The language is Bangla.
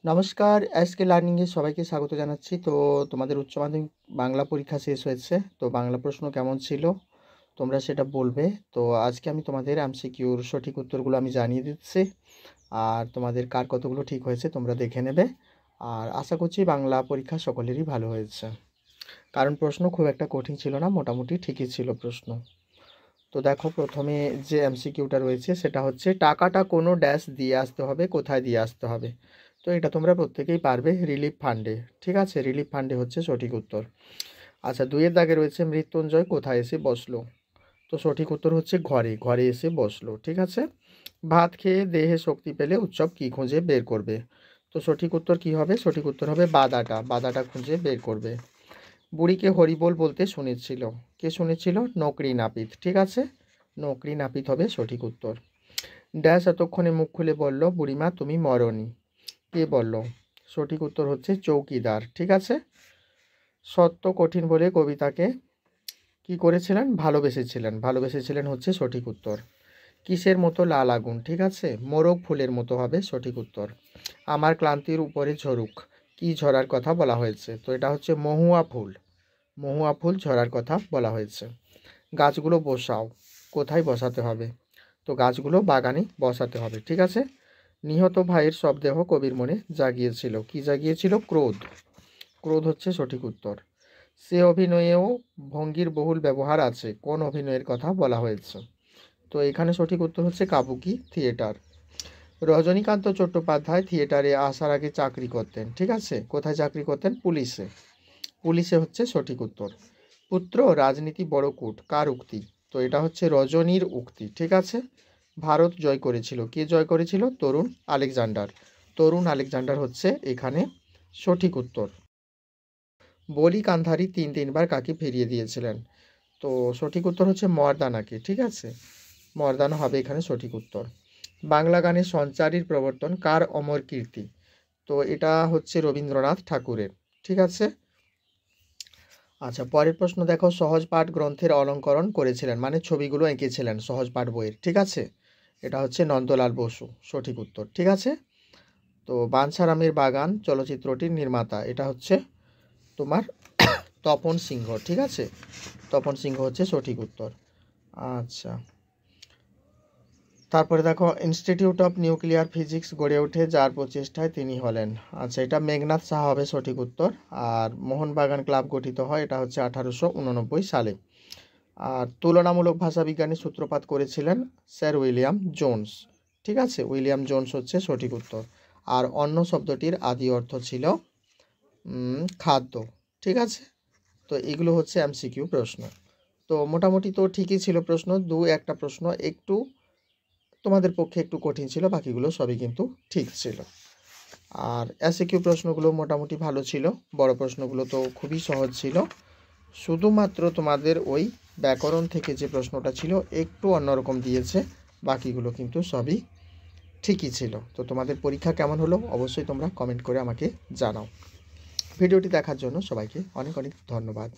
নমস্কার, এসকে লার্নিংয়ে সবাইকে স্বাগত জানাচ্ছি। তো তোমাদের উচ্চ মাধ্যমিক বাংলা পরীক্ষা শেষ হয়েছে। তো বাংলা প্রশ্ন কেমন ছিল তোমরা সেটা বলবে। তো আজকে আমি তোমাদের এমসিকিউর সঠিক উত্তরগুলো আমি জানিয়ে দিচ্ছি, আর তোমাদের কার কতগুলো ঠিক হয়েছে তোমরা দেখে নেবে। আর আশা করছি বাংলা পরীক্ষা সকলেরই ভালো হয়েছে, কারণ প্রশ্ন খুব একটা কঠিন ছিল না, মোটামুটি ঠিকই ছিল প্রশ্ন। তো দেখো, প্রথমে যে এমসিকিউটা রয়েছে সেটা হচ্ছে টাকাটা কোনো ড্যাশ দিয়ে আসতে হবে, কোথায় দিয়ে আসতে হবে। তো এটা তোমরা প্রত্যেকেই পারবে, রিলিফ ফান্ডে। ঠিক আছে, রিলিফ ফান্ডে হচ্ছে সঠিক উত্তর। আচ্ছা, দুইয়ের দাগে রয়েছে মৃত্যুঞ্জয় কোথায় এসে বসলো। তো সঠিক উত্তর হচ্ছে ঘরে, ঘরে এসে বসলো। ঠিক আছে। ভাত খেয়ে দেহে শক্তি পেলে উৎসব কি খুঁজে বের করবে। তো সঠিক উত্তর কি হবে? সঠিক উত্তর হবে বাদাটা, বাদাটা খুঁজে বের করবে। বুড়িকে হরিবোল বলতে শুনেছিল, কে শুনেছিল? নকরি নাপিত। ঠিক আছে, নকরি নাপিত হবে সঠিক উত্তর। ড্যাশ এতক্ষণে মুখ খুলে বলল, বুড়িমা তুমি মরনি, কে বলল? সঠিক উত্তর হচ্ছে চৌকিদার। ঠিক আছে। সত্য কঠিন বলে কবিতাকে কি করেছিলেন? ভালোবেসেছিলেন, ভালোবেসেছিলেন হচ্ছে সঠিক উত্তর। কিসের মতো লাল আগুন? ঠিক আছে, মোরগ ফুলের মতো হবে সঠিক উত্তর। আমার ক্লান্তির উপরে ঝরুক, কি ঝরার কথা বলা হয়েছে? তো এটা হচ্ছে মহুয়া ফুল, মহুয়া ফুল ঝরার কথা বলা হয়েছে। গাছগুলো বসাও, কোথায় বসাতে হবে? তো গাছগুলো বাগানে বসাতে হবে। ঠিক আছে। নিহত ভাইয়ের শবদেহ কবির মনে জাগিয়েছিল, কি জাগিয়েছিল? ক্রোধ, ক্রোধ হচ্ছে সঠিক উত্তর। সে অভিনয়েও ভঙ্গির বহুল ব্যবহার আছে, কোন অভিনয়ের কথা বলা হয়েছে? তো এখানে সঠিক উত্তর হচ্ছে কাবুকি থিয়েটার। রজনীকান্ত চট্টোপাধ্যায় থিয়েটারে আসার আগে চাকরি করতেন। ঠিক আছে, কোথায় চাকরি করতেন? পুলিশে, পুলিশে হচ্ছে সঠিক উত্তর। পুত্র রাজনীতি বড় কূট, কার উক্তি? তো এটা হচ্ছে রজনীর উক্তি। ঠিক আছে। ভারত জয় করেছিল, কে জয় করেছিল? তরুণ আলেকজান্ডার, তরুণ আলেকজান্ডার হচ্ছে এখানে সঠিক উত্তর। বলি কান্ধারি তিনবার কাকে ফিরিয়ে দিয়েছিলেন? তো সঠিক উত্তর হচ্ছে মর্দানাকে। ঠিক আছে, মর্দানা হবে এখানে সঠিক উত্তর। বাংলা গানের সঞ্চারীর প্রবর্তন কার অমর কীর্তি? তো এটা হচ্ছে রবীন্দ্রনাথ ঠাকুরের। ঠিক আছে। আচ্ছা, পরের প্রশ্ন দেখো, সহজ পাঠ গ্রন্থের অলঙ্করণ করেছিলেন, মানে ছবিগুলো এঁকেছিলেন সহজ পাঠ বইয়ের। ঠিক আছে, এটা হচ্ছে নন্দলাল বসু সঠিক উত্তর। ঠিক আছে। তো বাঞ্ছারামের বাগান চলচ্চিত্রটির নির্মাতা, এটা হচ্ছে তোমার তপন সিংহ। ঠিক আছে, তপন সিংহ হচ্ছে সঠিক উত্তর। আচ্ছা, তারপরে দেখো, ইনস্টিটিউট অফ নিউক্লিয়ার ফিজিক্স গড়ে ওঠে যার প্রচেষ্টায় তিনি হলেন। আচ্ছা, এটা মেঘনাথ সাহা হবে সঠিক উত্তর। আর মোহনবাগান ক্লাব গঠিত হয়, এটা হচ্ছে 1889 সালে। আর তুলনামূলক ভাষাবিজ্ঞানের সূত্রপাত করেছিলেন স্যার উইলিয়াম জোন্স। ঠিক আছে, উইলিয়াম জোন্স হচ্ছে সঠিক উত্তর। আর অন্ন শব্দটির আদি অর্থ ছিল খাদ্য। ঠিক আছে। তো এগুলো হচ্ছে এমসিকিউ প্রশ্ন। তো মোটামুটি তো ঠিকই ছিল প্রশ্ন, দু একটা প্রশ্ন একটু তোমাদের পক্ষে একটু কঠিন ছিল, বাকিগুলো সবই কিন্তু ঠিক ছিল। আর এসিকিউ প্রশ্নগুলো মোটামুটি ভালো ছিল, বড় প্রশ্নগুলো তো খুবই সহজ ছিল। শুধুমাত্র তোমাদের ওই ব্যাকরণ থেকে যে প্রশ্নটা ছিল একটু অন্যরকম দিয়েছে, বাকিগুলো কিন্তু সবই ঠিকই ছিল। তো তোমাদের পরীক্ষা কেমন হলো অবশ্যই তোমরা কমেন্ট করে আমাকে জানাও। ভিডিওটি দেখার জন্য সবাইকে অনেক অনেক ধন্যবাদ।